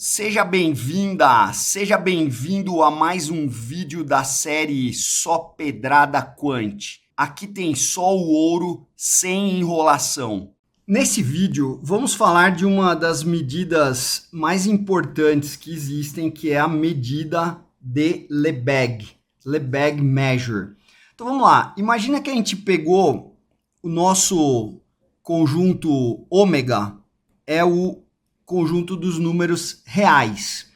Seja bem-vinda, seja bem-vindo a mais um vídeo da série Só Pedrada Quant. Aqui tem só o ouro sem enrolação. Nesse vídeo, vamos falar de uma das medidas mais importantes que existem, que é a medida de Lebesgue, Lebesgue Measure. Então vamos lá, imagina que a gente pegou o nosso conjunto ômega, é o conjunto dos números reais.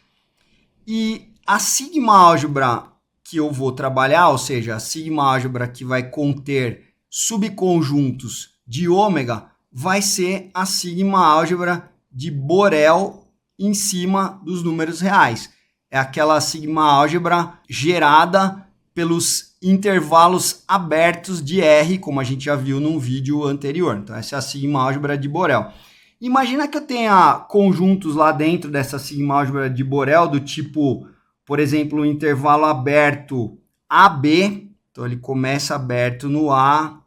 E a sigma álgebra que eu vou trabalhar, ou seja, a sigma álgebra que vai conter subconjuntos de ômega, vai ser a sigma álgebra de Borel em cima dos números reais. É aquela sigma álgebra gerada pelos intervalos abertos de R, como a gente já viu num vídeo anterior. Então essa é a sigma álgebra de Borel. Imagina que eu tenha conjuntos lá dentro dessa sigma álgebra de Borel do tipo, por exemplo, um intervalo aberto AB, então ele começa aberto no A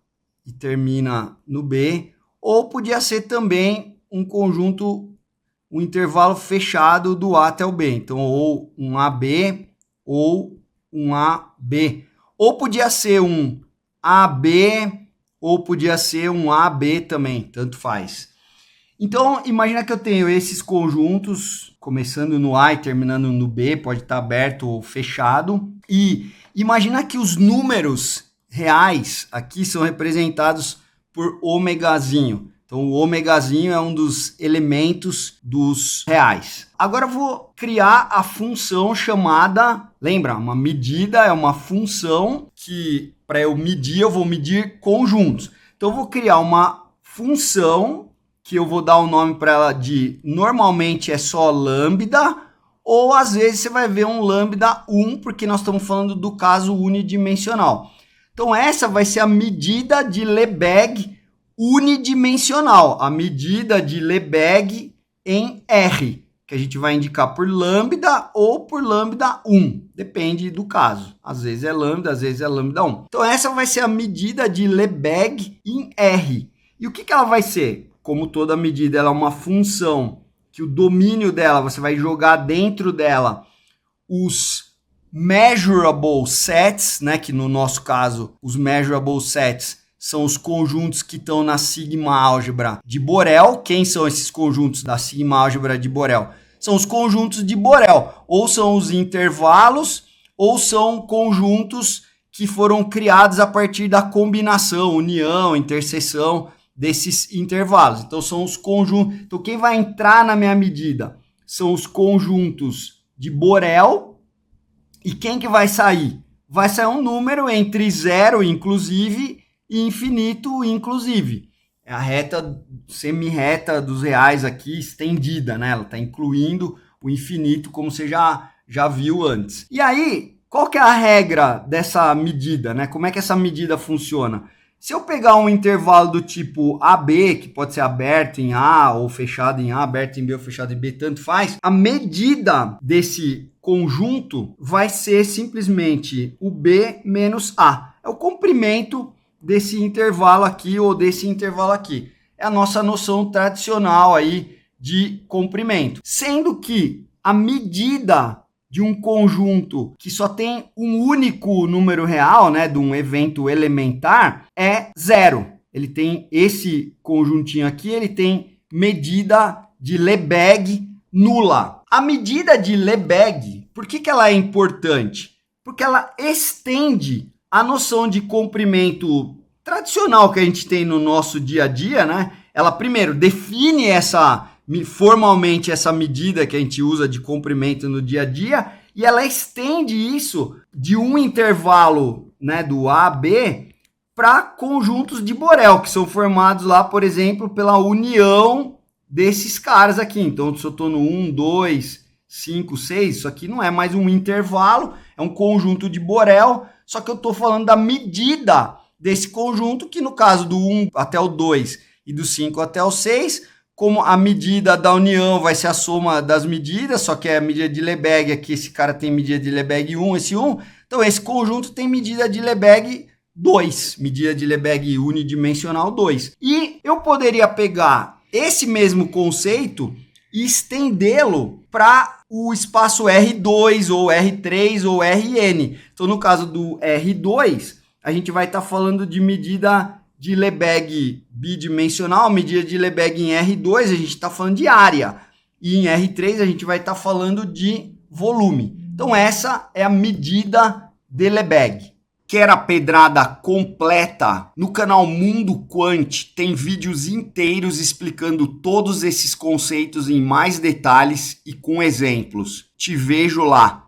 e termina no B, ou podia ser também um conjunto, um intervalo fechado do A até o B, então ou um AB ou um AB, ou podia ser um AB ou podia ser um AB também, tanto faz. Então, imagina que eu tenho esses conjuntos, começando no A e terminando no B, pode estar aberto ou fechado. E imagina que os números reais aqui são representados por ômegazinho. Então, o ômegazinho é um dos elementos dos reais. Agora eu vou criar a função chamada, lembra, uma medida é uma função que, para eu medir, eu vou medir conjuntos. Então, eu vou criar uma função que eu vou dar o nome para ela de, normalmente é só lambda, ou às vezes você vai ver um lambda 1, porque nós estamos falando do caso unidimensional. Então essa vai ser a medida de Lebesgue unidimensional, a medida de Lebesgue em R, que a gente vai indicar por lambda ou por lambda 1, depende do caso. Às vezes é lambda, às vezes é lambda 1. Então essa vai ser a medida de Lebesgue em R. E o que ela vai ser? Como toda medida ela é uma função, que o domínio dela, você vai jogar dentro dela os measurable sets, né? Que no nosso caso, os measurable sets são os conjuntos que estão na sigma álgebra de Borel. Quem são esses conjuntos da sigma álgebra de Borel? São os conjuntos de Borel, ou são os intervalos, ou são conjuntos que foram criados a partir da combinação, união, interseção desses intervalos. Então são os conjuntos. Então quem vai entrar na minha medida são os conjuntos de Borel. E quem que vai sair? Vai sair um número entre 0, inclusive, e infinito, inclusive. É a reta semi-reta dos reais aqui estendida, né? Ela está incluindo o infinito, como você já viu antes. E aí, qual que é a regra dessa medida, né? Como é que essa medida funciona? Se eu pegar um intervalo do tipo AB, que pode ser aberto em A ou fechado em A, aberto em B ou fechado em B, tanto faz, a medida desse conjunto vai ser simplesmente o B menos A. É o comprimento desse intervalo aqui ou desse intervalo aqui. É a nossa noção tradicional aí de comprimento. Sendo que a medida de um conjunto que só tem um único número real, né, de um evento elementar, é 0. Ele tem esse conjuntinho aqui, ele tem medida de Lebesgue nula. A medida de Lebesgue, por que ela é importante? Porque ela estende a noção de comprimento tradicional que a gente tem no nosso dia a dia, né? Ela primeiro define formalmente essa medida que a gente usa de comprimento no dia a dia, e ela estende isso de um intervalo, né, do A a B para conjuntos de Borel, que são formados lá, por exemplo, pela união desses caras aqui. Então, se eu estou no 1, 2, 5, 6, isso aqui não é mais um intervalo, é um conjunto de Borel, só que eu estou falando da medida desse conjunto, que no caso do 1 até o 2 e do 5 até o 6, como a medida da união vai ser a soma das medidas, só que é a medida de Lebesgue aqui, esse cara tem medida de Lebesgue 1, esse 1. Então, esse conjunto tem medida de Lebesgue 2, medida de Lebesgue unidimensional 2. E eu poderia pegar esse mesmo conceito e estendê-lo para o espaço R2 ou R3 ou Rn. Então, no caso do R2, a gente vai estar falando de medida de Lebesgue bidimensional, medida de Lebesgue em R2, a gente está falando de área. E em R3 a gente vai estar falando de volume. Então essa é a medida de Lebesgue. Quer a pedrada completa? No canal Mundo Quant tem vídeos inteiros explicando todos esses conceitos em mais detalhes e com exemplos. Te vejo lá.